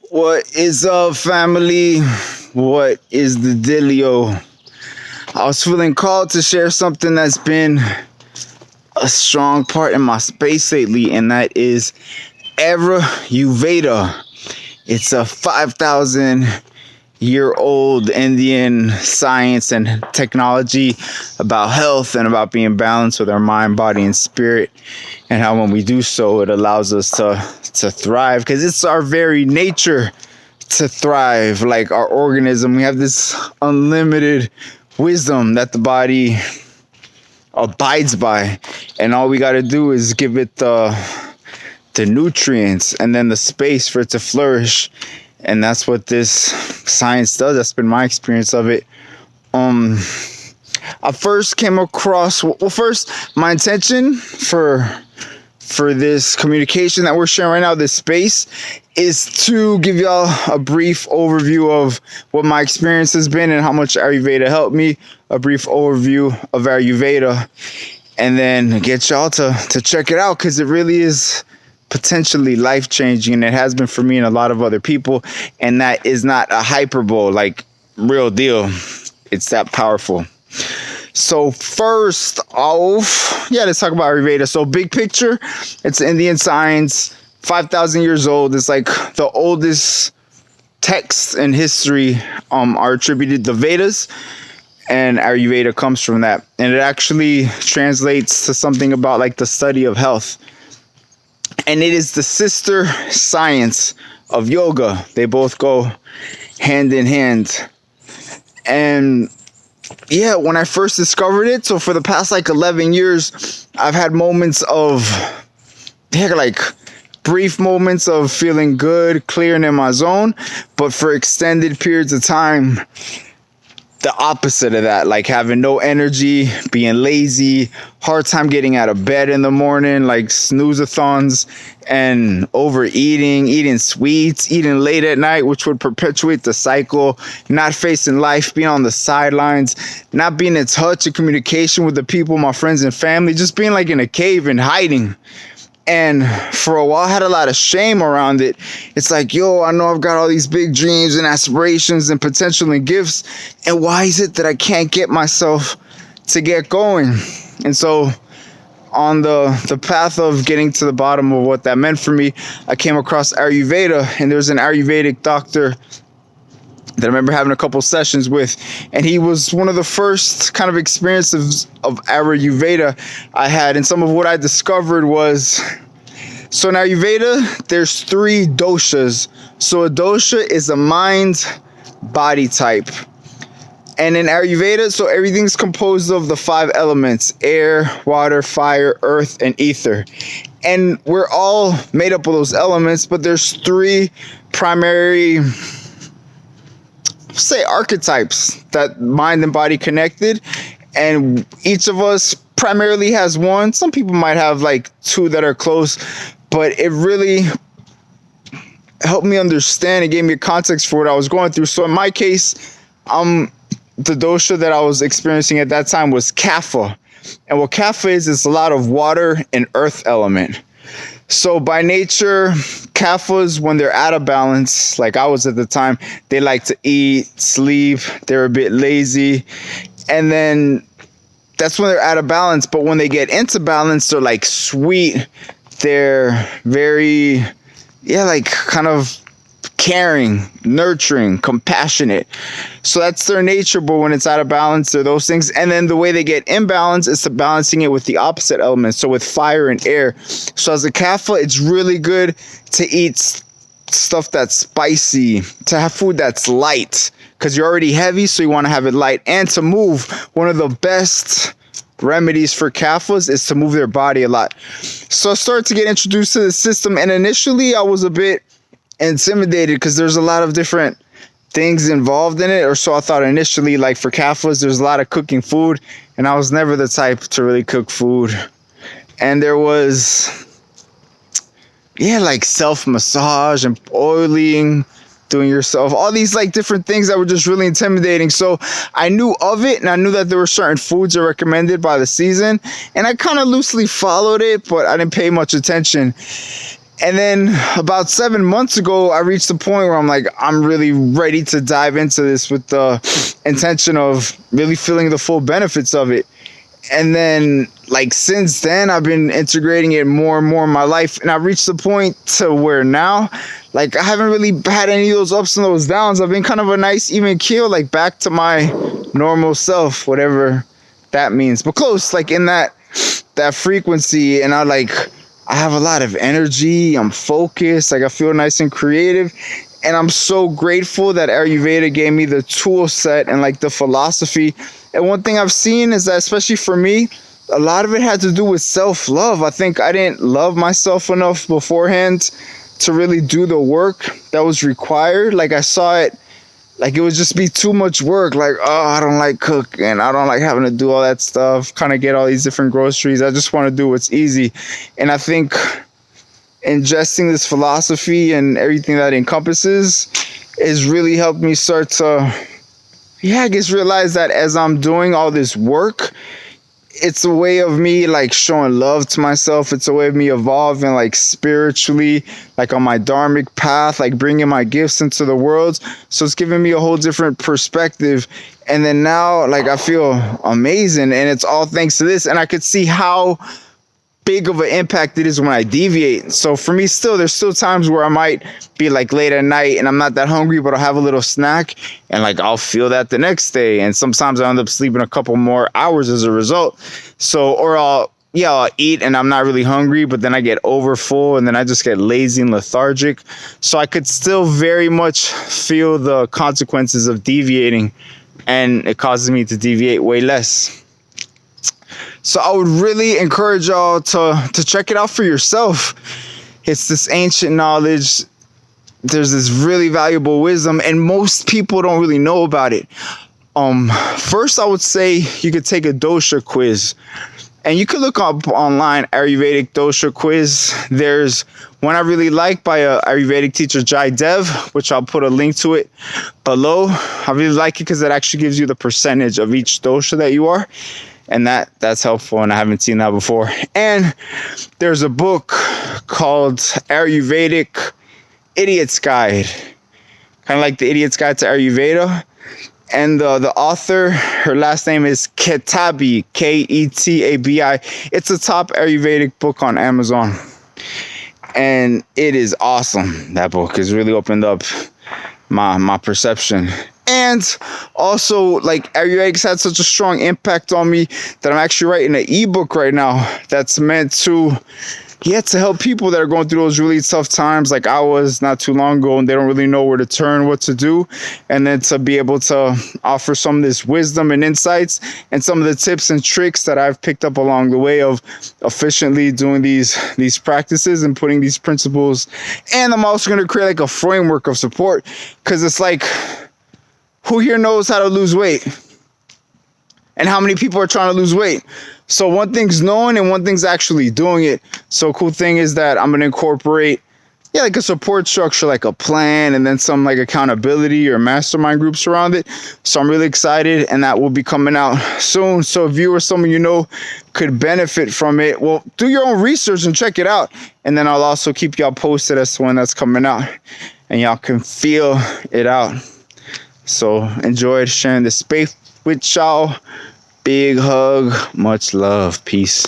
What is up, family? What is the dealio? I was feeling called to share something that's been a strong part in my space lately, and that is Ayurveda. It's a 5,000-year-old Indian science and technology about health and about being balanced with our mind, body, and spirit, and how when we do so, it allows us to thrive, because it's our very nature to thrive. Like our organism, we have this unlimited wisdom that the body abides by, and all we got to do is give it the nutrients and then the space for it to flourish. And that's what this science does. That's been my experience of it. I first came across, first, my intention for this communication that we're sharing right now, this space, is to give y'all a brief overview of what my experience has been and how much Ayurveda helped me, a brief overview of Ayurveda, and then get y'all to check it out, because it really is potentially life-changing, and it has been for me and a lot of other people. And that is not a hyperbole, like real deal. It's that powerful. So first off, let's talk about Ayurveda. So big picture, it's Indian science, 5,000 years old. It's like the oldest texts in history are attributed to Vedas, and Ayurveda comes from that. And it actually translates to something about like the study of health. And it is the sister science of yoga. They both go hand in hand. And when I first discovered it, so for the past like 11 years, I've had moments of, brief moments of feeling good, clear and in my zone. But for extended periods of time, the opposite of that, like having no energy, being lazy, hard time getting out of bed in the morning, like snooze-a-thons, and overeating, eating sweets, eating late at night, which would perpetuate the cycle, not facing life, being on the sidelines, not being in touch and communication with the people, my friends and family, just being like in a cave and hiding. And for a while, I had a lot of shame around it. It's like, I know I've got all these big dreams and aspirations and potential and gifts. And why is it that I can't get myself to get going? And so on the path of getting to the bottom of what that meant for me, I came across Ayurveda. And there's an Ayurvedic doctor that I remember having a couple sessions with, and he was one of the first kind of experiences of Ayurveda I had. And some of what I discovered was, so in Ayurveda, there's 3 doshas. So a dosha is a mind body type. And in Ayurveda, so everything's composed of the 5 elements: air, water, fire, earth, and ether. And we're all made up of those elements, but there's 3 primary, say, archetypes that mind and body connected, and each of us primarily has one. Some people might have like 2 that are close, but it really helped me understand and gave me a context for what I was going through. So in my case, the dosha that I was experiencing at that time was kapha, and what kapha is a lot of water and earth element. So by nature, kaphas, when they're out of balance, like I was at the time, they like to eat, sleep, they're a bit lazy. And then that's when they're out of balance. But when they get into balance, they're like sweet. They're very, kind of caring, nurturing, compassionate. So that's their nature. But when it's out of balance, they're those things. And then the way they get in balance is to balancing it with the opposite elements. So with fire and air. So as a kapha, it's really good to eat stuff that's spicy, to have food that's light, because you're already heavy, so you want to have it light. And to move, one of the best remedies for kaphas is to move their body a lot. So I started to get introduced to the system, and initially I was a bit intimidated because there's a lot of different things involved in it, or so I thought initially. Like for kaphas, there's a lot of cooking food, and I was never the type to really cook food. And there was like self-massage and oiling, doing yourself, all these like different things that were just really intimidating. So I knew of it, and I knew that there were certain foods that were recommended by the season, and I kind of loosely followed it, but I didn't pay much attention. And then about 7 months ago, I reached the point where I'm like, I'm really ready to dive into this with the intention of really feeling the full benefits of it. And then, like, since then, I've been integrating it more and more in my life. And I've reached the point to where now, like, I haven't really had any of those ups and those downs. I've been kind of a nice, even keel, like, back to my normal self, whatever that means. But close, like, in that frequency. And I have a lot of energy. I'm focused. Like, I feel nice and creative. And I'm so grateful that Ayurveda gave me the tool set and, like, the philosophy. And one thing I've seen is that, especially for me, a lot of it had to do with self-love. I think I didn't love myself enough beforehand to really do the work that was required. Like, I saw it, like, it would just be too much work. Like, oh, I don't like cooking. I don't like having to do all that stuff, kind of get all these different groceries. I just want to do what's easy. And I think ingesting this philosophy and everything that it encompasses has really helped me start to, I guess, realize that as I'm doing all this work, it's a way of me, like, showing love to myself. It's a way of me evolving, like, spiritually, like, on my dharmic path, like, bringing my gifts into the world. So it's giving me a whole different perspective. And then now, like, I feel amazing, and it's all thanks to this. And I could see how big of an impact it is when I deviate. So for me, there's still times where I might be, like, late at night and I'm not that hungry, but I'll have a little snack, and, like, I'll feel that the next day. And sometimes I end up sleeping a couple more hours as a result. So, or I'll eat and I'm not really hungry, but then I get over full and then I just get lazy and lethargic. So I could still very much feel the consequences of deviating, and it causes me to deviate way less. So I would really encourage y'all to check it out for yourself. It's this ancient knowledge. There's this really valuable wisdom, and most people don't really know about it. First, I would say you could take a dosha quiz. And you could look up online Ayurvedic dosha quiz. There's one I really like by a Ayurvedic teacher, Jai Dev, which I'll put a link to it below. I really like it because it actually gives you the percentage of each dosha that you are. And that's helpful, and I haven't seen that before. And there's a book called Ayurvedic Idiot's Guide, kind of like the Idiot's Guide to Ayurveda. And the author, her last name is Ketabi, Ketabi. It's a top Ayurvedic book on Amazon. And it is awesome. That book has really opened up my perception. And also, like, Ayurvedic had such a strong impact on me that I'm actually writing an ebook right now that's meant to help people that are going through those really tough times, like I was not too long ago, and they don't really know where to turn, what to do, and then to be able to offer some of this wisdom and insights and some of the tips and tricks that I've picked up along the way of efficiently doing these practices and putting these principles. And I'm also going to create, like, a framework of support, because it's like, who here knows how to lose weight? And how many people are trying to lose weight? So one thing's knowing and one thing's actually doing it. So cool thing is that I'm going to incorporate, like, a support structure, like a plan, and then some, like, accountability or mastermind groups around it. So I'm really excited, and that will be coming out soon. So if you or someone you know could benefit from it, well, do your own research and check it out. And then I'll also keep y'all posted as to when that's coming out, and y'all can feel it out. So enjoyed sharing this space with y'all. Big hug, much love, peace.